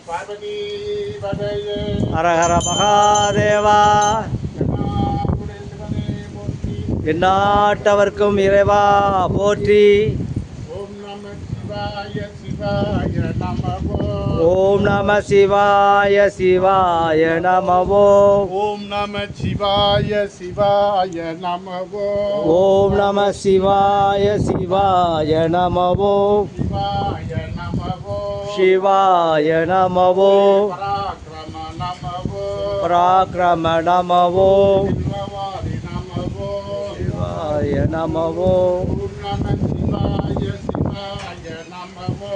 பார்வதி பதையே ஹரஹர மகாதேவா எந்நாட்டவர்க்கும் இறைவா போற்றி. ஓம் நம சிவாய சிவாய நமவோ ஓம் நம சிவாய சிவாய நமவோ ஓம் நம சிவாய சிவாய நமவோ ஓம் நம சிவாய சிவாய நமவோ சிவாய நமவோ சிவாய நமவோ பராக்கிரம நமவோ பராக்கிரம நமவோ சிவவாரி நமவோ சிவாய நமவோ ஓம் நம சிவாய சிவாய நமவோ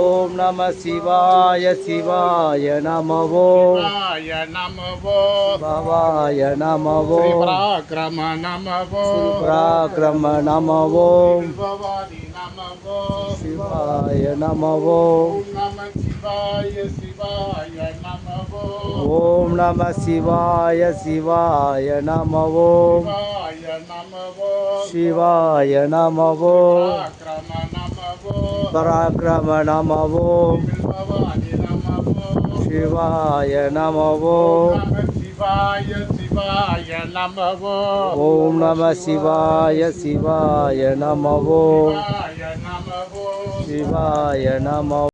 ஓம் நம சிவாய சிவாய நமவோ சிவாய நமவோ பவாய நமவோ பராக்கிரம நமவோ பராக்கிரம நமவோ சிவவாரி நமவோ சிவாய நமவோ ஓம் நம சிவாய சிவாய நமவோ ஓம் நம சிவாய சிவாய நமவோ சிவாய நமவோ சிவாய நமவோ பராக்கிரம நமவோ பராக்கிரம நமவோ சிவவாரி நமவோ சிவாய நமவோ நம சிவாய சிவாய நமவோ ஓம் நம சிவாய சிவாய நமவோ சிவாய நமவோ சிவாய நம